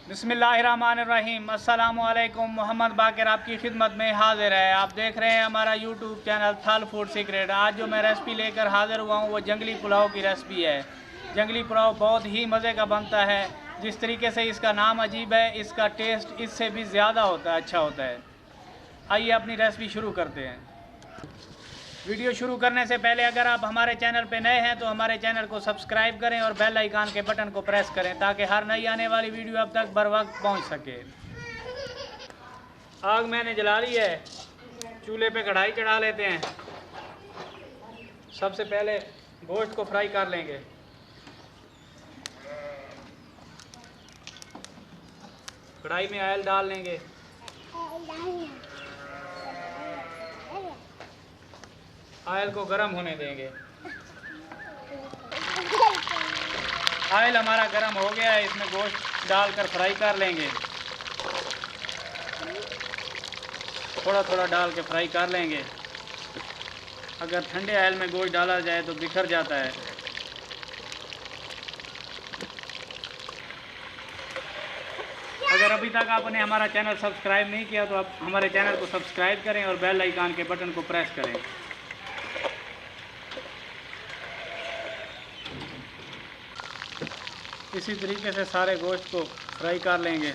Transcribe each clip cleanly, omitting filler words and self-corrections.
बिस्मिल्लाहिर्रहमानिर्रहीम। अस्सलामुअलैकुम। मोहम्मद बाकिर आपकी खिदमत में हाजिर है। आप देख रहे हैं हमारा यूट्यूब चैनल थल फूड सीक्रेट। आज जो मैं रेसिपी लेकर हाजिर हुआ हूँ वो जंगली पुलाव की रेसिपी है। जंगली पुलाव बहुत ही मज़े का बनता है। जिस तरीके से इसका नाम अजीब है, इसका टेस्ट इससे भी ज़्यादा होता है, अच्छा होता है। आइए अपनी रेसिपी शुरू करते हैं। वीडियो शुरू करने से पहले अगर आप हमारे चैनल पर नए हैं तो हमारे चैनल को सब्सक्राइब करें और बेल आइकन के बटन को प्रेस करें ताकि हर नई आने वाली वीडियो अब तक बर वक्त पहुँच सके। आग मैंने जला ली है, चूल्हे पे कढ़ाई चढ़ा लेते हैं। सबसे पहले गोश्त को फ्राई कर लेंगे। कढ़ाई में ऑयल डाल लेंगे। ऑयल को गर्म होने देंगे। ऑयल हमारा गर्म हो गया है, इसमें गोश्त डालकर फ्राई कर लेंगे। थोड़ा थोड़ा डाल के फ्राई कर लेंगे। अगर ठंडे ऑयल में गोश्त डाला जाए तो बिखर जाता है। अगर अभी तक आपने हमारा चैनल सब्सक्राइब नहीं किया तो आप हमारे चैनल को सब्सक्राइब करें और बेल आइकन के बटन को प्रेस करें। इसी तरीके से सारे गोश्त को फ्राई कर लेंगे।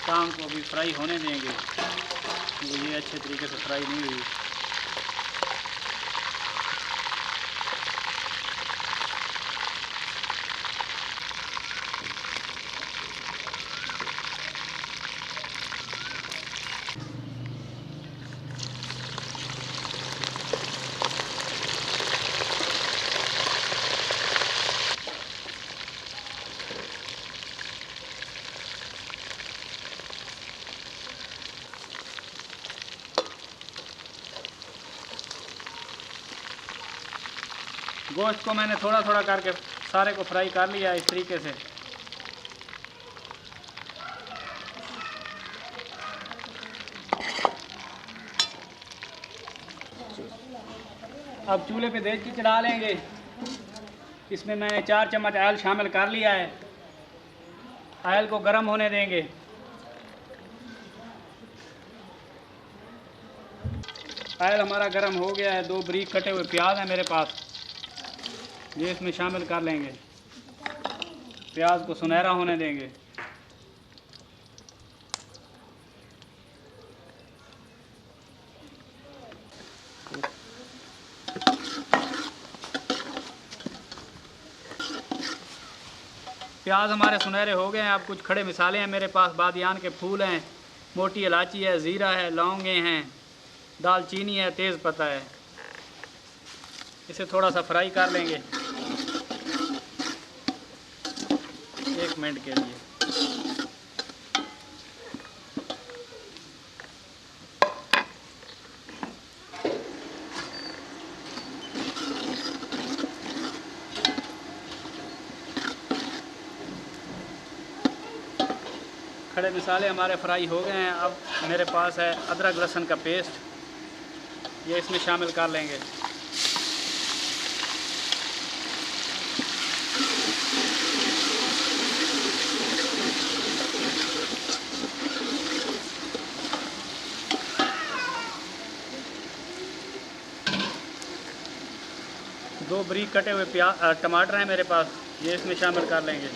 टांग को भी फ्राई होने देंगे, ये अच्छे तरीके से फ्राई नहीं हुई। गोश्त को मैंने थोड़ा थोड़ा करके सारे को फ्राई कर लिया इस तरीके से। अब चूल्हे पे देगची चढ़ा लेंगे। इसमें मैंने 4 चम्मच ऑयल शामिल कर लिया है। ऑयल को गर्म होने देंगे। ऑयल हमारा गर्म हो गया है। 2 बारीक कटे हुए प्याज हैं मेरे पास, ये इसमें शामिल कर लेंगे। प्याज को सुनहरा होने देंगे। प्याज हमारे सुनहरे हो गए हैं। अब कुछ खड़े मिसाले हैं मेरे पास। बादियान के फूल हैं, मोटी इलायची है, ज़ीरा है, लौंगे हैं, दालचीनी है, तेज़ पत्ता है। इसे थोड़ा सा फ्राई कर लेंगे 1 मिनट के लिए। खड़े मसाले हमारे फ्राई हो गए हैं। अब मेरे पास है अदरक लहसुन का पेस्ट, ये इसमें शामिल कर लेंगे। दो बारीक कटे हुए टमाटर हैं मेरे पास, ये इसमें शामिल कर लेंगे।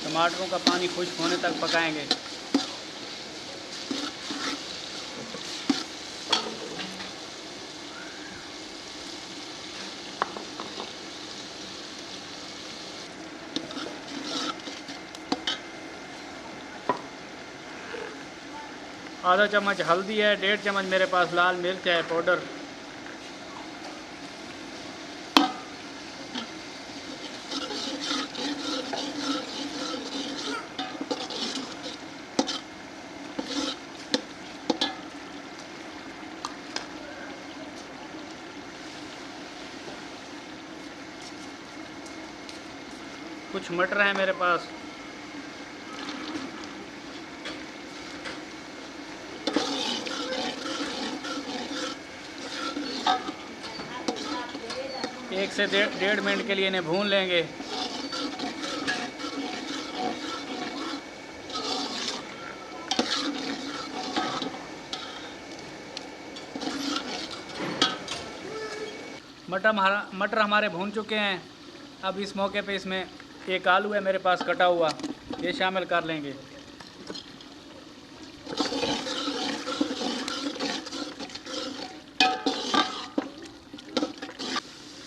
टमाटरों का पानी खुश्क होने तक पकाएंगे। आधा चम्मच हल्दी है, 1.5 चम्मच मेरे पास लाल मिर्च है पाउडर, कुछ मटर है मेरे पास, 1 से 1.5 मिनट के लिए इन्हें भून लेंगे। मटर हमारे भून चुके हैं। अब इस मौके पे इसमें एक आलू है मेरे पास कटा हुआ, ये शामिल कर लेंगे।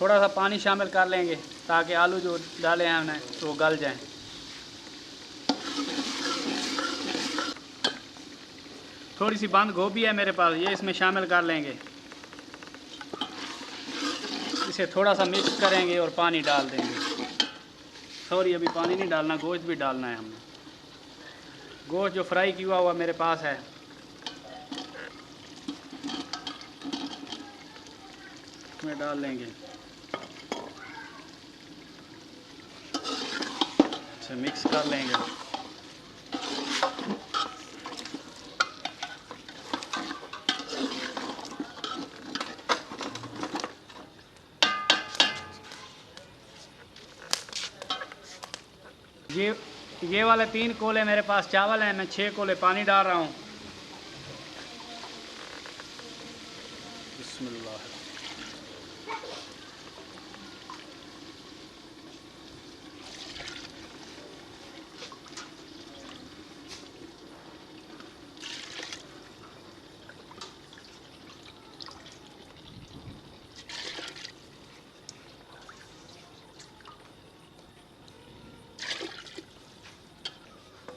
थोड़ा सा पानी शामिल कर लेंगे ताकि आलू जो डाले हैं हमने तो वो गल जाएं। थोड़ी सी बंद गोभी है मेरे पास, ये इसमें शामिल कर लेंगे। इसे थोड़ा सा मिक्स करेंगे और पानी डाल देंगे। सॉरी, अभी पानी नहीं डालना, गोश्त भी डालना है हमने। गोश्त जो फ्राई किया हुआ मेरे पास है, इसमें डाल लेंगे। इसे मिक्स कर लेंगे। ये वाले 3 कोले मेरे पास चावल हैं, मैं 6 कोले पानी डाल रहा हूँ। बिस्मिल्लाह।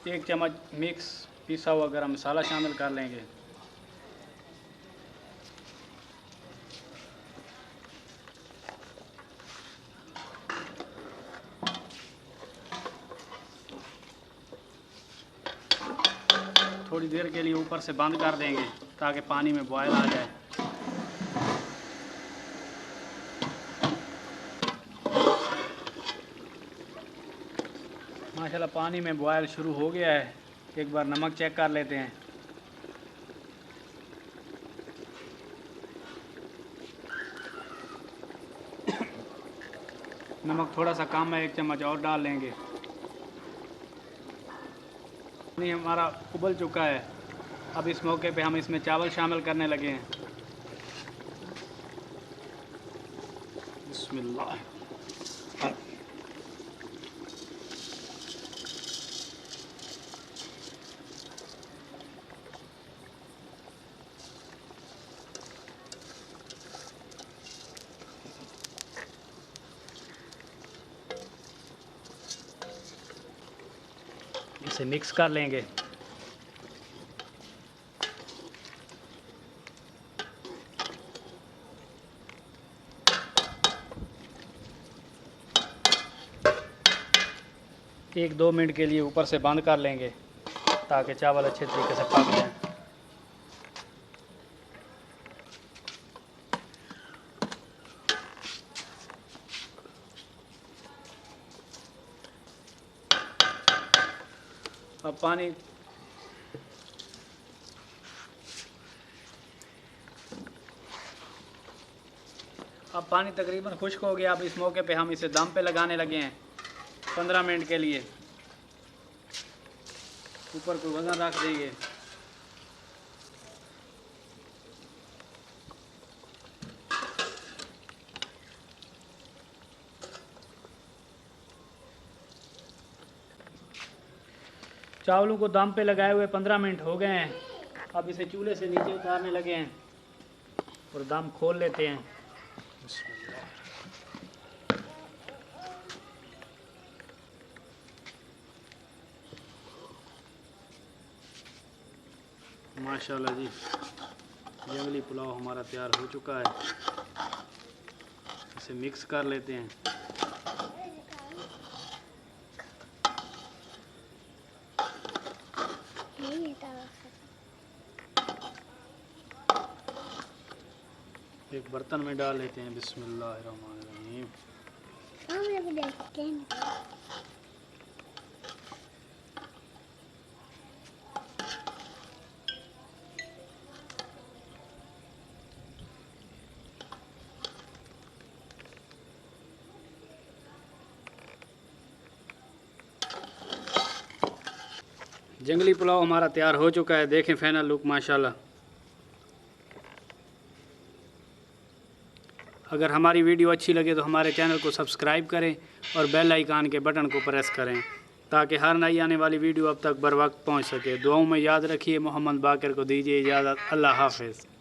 एक चम्मच मिक्स पिसा हुआ गरम मसाला शामिल कर लेंगे। थोड़ी देर के लिए ऊपर से बंद कर देंगे ताकि पानी में बॉयल आ जाए। माशाल्लाह पानी में बॉयल शुरू हो गया है। एक बार नमक चेक कर लेते हैं। नमक थोड़ा सा कम है, 1 चम्मच और डाल लेंगे। पानी हमारा उबल चुका है। अब इस मौके पे हम इसमें चावल शामिल करने लगे हैं। बिस्मिल्लाह। इसे मिक्स कर लेंगे। एक 2 मिनट के लिए ऊपर से बंद कर लेंगे ताकि चावल अच्छे तरीके से पक जाए। अब पानी तकरीबन खुश्क हो गया। अब इस मौके पे हम इसे दम पे लगाने लगे हैं 15 मिनट के लिए। ऊपर कोई वजन रख देंगे। चावलों को दम पे लगाए हुए 15 मिनट हो गए हैं। अब इसे चूल्हे से नीचे उतारने लगे हैं और दम खोल लेते हैं। माशाल्लाह जी, जंगली पुलाव हमारा तैयार हो चुका है। इसे मिक्स कर लेते हैं। एक बर्तन में डाल लेते हैं। बिस्मिल्लाहिर्रहमानिर्रहीम। जंगली पुलाव हमारा तैयार हो चुका है, देखें फाइनल लुक माशाल्लाह। अगर हमारी वीडियो अच्छी लगे तो हमारे चैनल को सब्सक्राइब करें और बेल आइकन के बटन को प्रेस करें ताकि हर नई आने वाली वीडियो अब तक बर वक्त पहुँच सके। दुआओं में याद रखिए। मोहम्मद बाकर को दीजिए इजाज़त। अल्लाह हाफ़िज़।